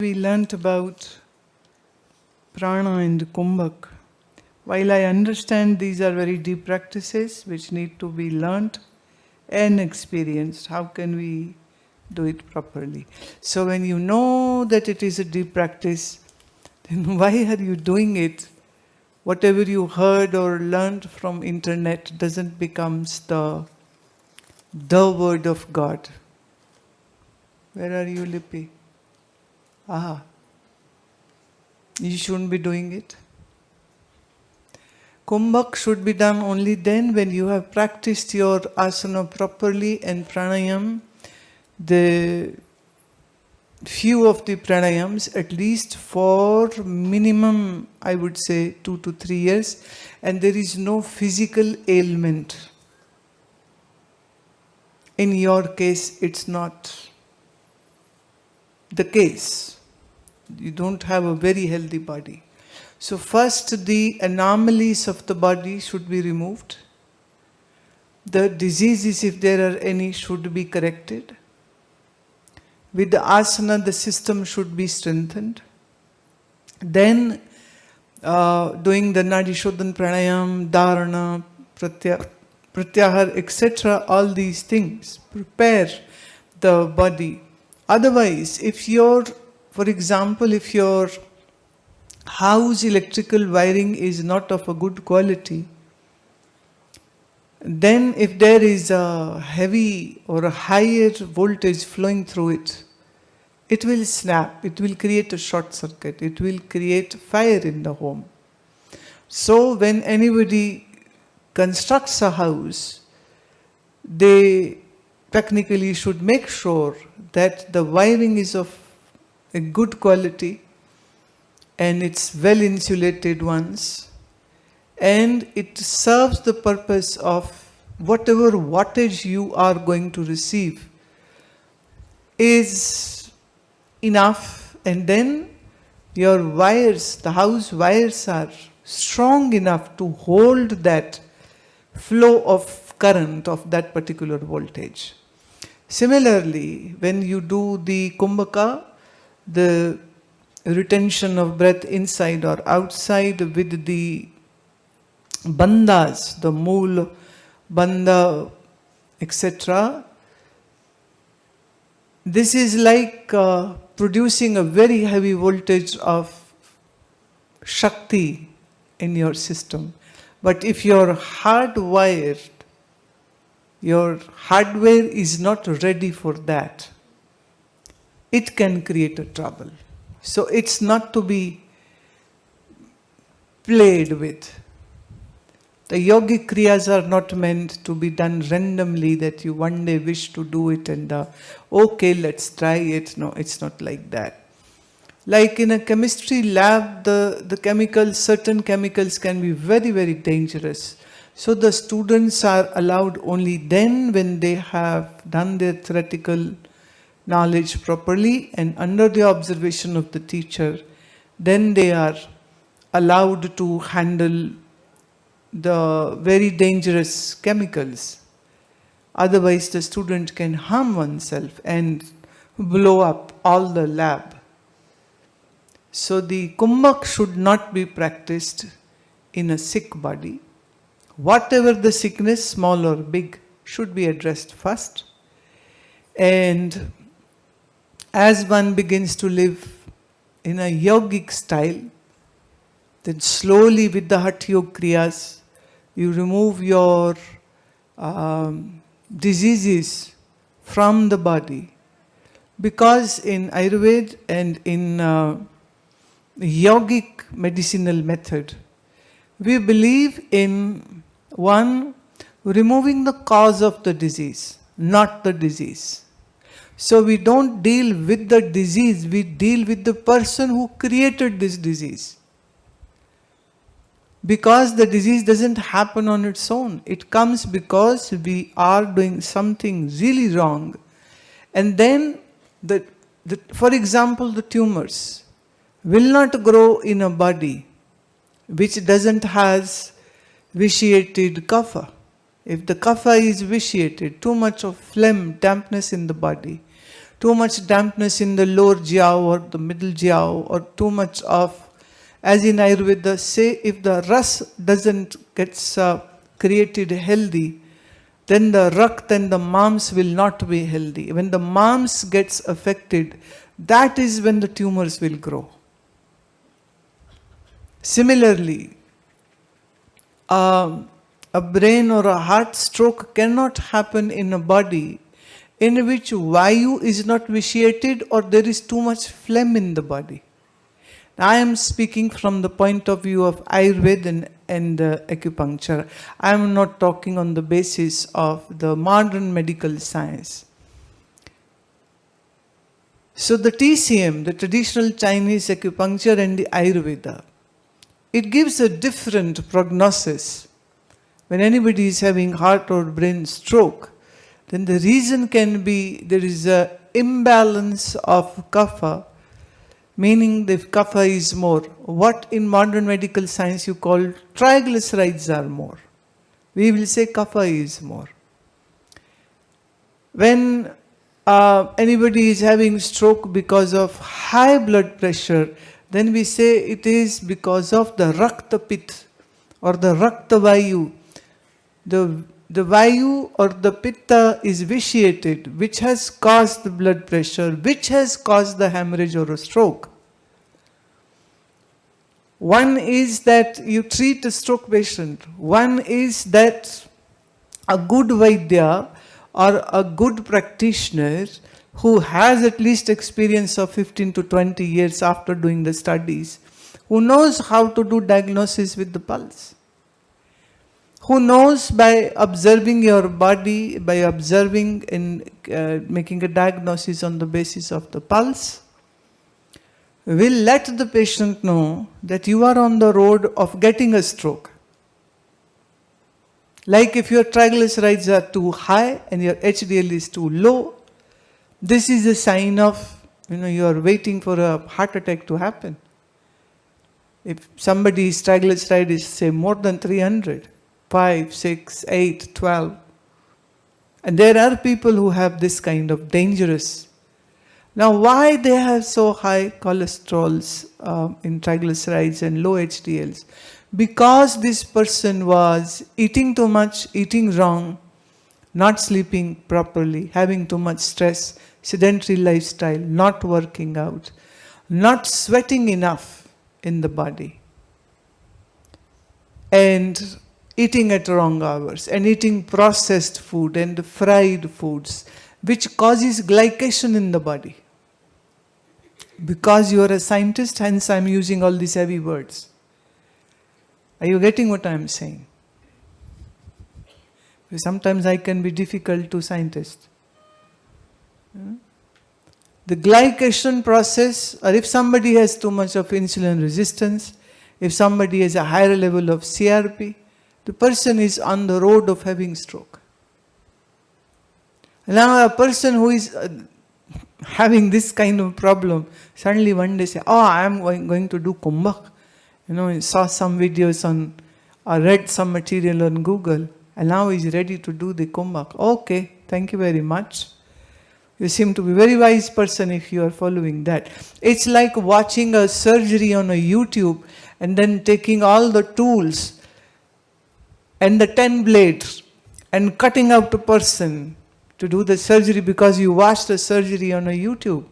We learnt about Prana and Kumbhak. While I understand these are very deep practices which need to be learnt and experienced, how can we do it properly? So when you know that it is a deep practice, then why are you doing it? Whatever you heard or learned from internet doesn't become the word of God. Where are you, Lippy? You shouldn't be doing it. Kumbhak should be done only then when you have practiced your asana properly and pranayam, the few of the pranayams, at least for minimum, I would say 2 to 3 years, and there is no physical ailment. In your case, it's not the case. You don't have a very healthy body. So first the anomalies of the body should be removed. The diseases, if there are any, should be corrected. With the asana, the system should be strengthened. Then doing the Nadi Shodhan Pranayam, Dharana, Pratyahar, etc., all these things prepare the body. Otherwise, for example, if your house electrical wiring is not of a good quality, then if there is a heavy or a higher voltage flowing through it, it will snap, it will create a short circuit, it will create fire in the home. So when anybody constructs a house, they technically should make sure that the wiring is of a good quality and it's well insulated ones, and it serves the purpose of whatever wattage you are going to receive is enough, and then your wires, the house wires, are strong enough to hold that flow of current of that particular voltage. Similarly, when you do the Kumbhaka, the retention of breath inside or outside with the bandhas, the mool, bandha, etc., this is like producing a very heavy voltage of Shakti in your system. But if you're hardwired, your hardware is not ready for that, it can create a trouble. So it's not to be played with. The yogic kriyas are not meant to be done randomly, that you one day wish to do it and okay, let's try it. No, it's not like that. Like in a chemistry lab, the chemicals, certain chemicals can be very, very dangerous. So the students are allowed only then when they have done their theoretical knowledge properly and under the observation of the teacher, then they are allowed to handle the very dangerous chemicals. Otherwise, the student can harm oneself and blow up all the lab. So the Kumbhak should not be practiced in a sick body. Whatever the sickness, small or big, should be addressed first. And as one begins to live in a yogic style, then slowly with the Hatha Yoga Kriyas, you remove your diseases from the body. Because in Ayurveda and in yogic medicinal method, we believe in one, removing the cause of the disease, not the disease. So we don't deal with the disease, we deal with the person who created this disease. Because the disease doesn't happen on its own. It comes because we are doing something really wrong. And then, for example, the tumors will not grow in a body which doesn't has vitiated kapha. If the kapha is vitiated, too much of phlegm, dampness in the body, too much dampness in the lower jiao or the middle jiao, or too much of, as in Ayurveda, say if the ras doesn't get created healthy, then the rakt and the mams will not be healthy. When the mams gets affected, that is when the tumors will grow. Similarly, a brain or a heart stroke cannot happen in a body in which vayu is not vitiated or there is too much phlegm in the body. I am speaking from the point of view of Ayurveda and acupuncture. I am not talking on the basis of the modern medical science. So the TCM, the traditional Chinese acupuncture and the Ayurveda, it gives a different prognosis. When anybody is having heart or brain stroke, then the reason can be there is an imbalance of kapha, meaning the kapha is more. What in modern medical science you call triglycerides are more. We will say kapha is more. When anybody is having stroke because of high blood pressure, then we say it is because of the rakta pit or the rakta vayu. The vayu or the pitta is vitiated, which has caused the blood pressure, which has caused the hemorrhage or a stroke. One is that you treat a stroke patient. One is that a good Vaidya or a good practitioner who has at least experience of 15 to 20 years after doing the studies, who knows how to do diagnosis with the pulse, who knows by observing your body, by observing and making a diagnosis on the basis of the pulse, will let the patient know that you are on the road of getting a stroke. Like if your triglycerides are too high and your HDL is too low, this is a sign of, you are waiting for a heart attack to happen. If somebody's triglyceride is say more than 300, 5, 6, 8, 12, and there are people who have this kind of dangerous. Now why they have so high cholesterols in triglycerides and low HDLs? Because this person was eating too much, eating wrong, not sleeping properly, having too much stress, sedentary lifestyle, not working out, not sweating enough in the body, and eating at wrong hours, and eating processed food and fried foods, which causes glycation in the body. Because you are a scientist, hence I am using all these heavy words. Are you getting what I am saying? Because sometimes I can be difficult to scientists. The glycation process, or if somebody has too much of insulin resistance, if somebody has a higher level of CRP, the person is on the road of having stroke. Now a person who is having this kind of problem, suddenly one day say, I am going to do Kumbhaka. Saw some videos on, or read some material on Google, and now he's ready to do the Kumbhaka. Okay, thank you very much. You seem to be a very wise person if you are following that. It's like watching a surgery on a YouTube and then taking all the tools and the 10 blades and cutting out a person to do the surgery because you watched the surgery on a YouTube.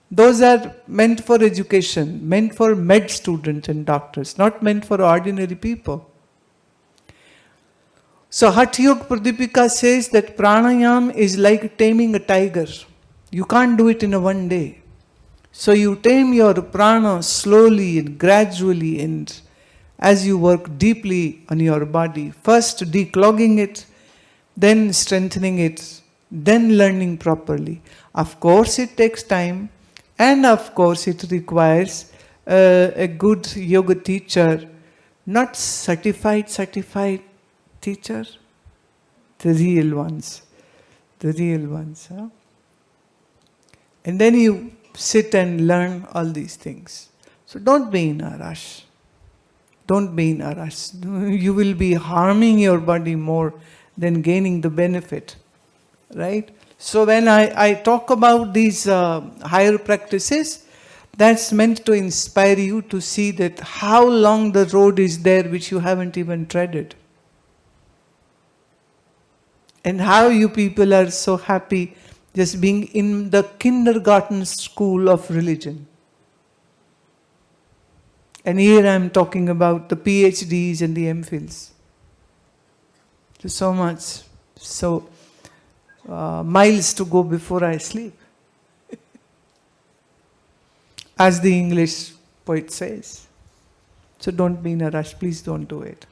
Those are meant for education, meant for med students and doctors, not meant for ordinary people. So Hatha Yoga Pradipika says that pranayam is like taming a tiger. You can't do it in a one day. So you tame your prana slowly and gradually, and as you work deeply on your body, first declogging it, then strengthening it, then learning properly. Of course it takes time, and of course it requires a good yoga teacher, not certified teacher, the real ones. Huh? And then you sit and learn all these things. So don't be in a rush. Don't be in a rush. You will be harming your body more than gaining the benefit. Right? So when I talk about these higher practices, that's meant to inspire you to see that how long the road is there which you haven't even treaded. And how you people are so happy just being in the kindergarten school of religion. And here I am talking about the PhDs and the MPhils. There's so much, miles to go before I sleep. As the English poet says. So don't be in a rush, please don't do it.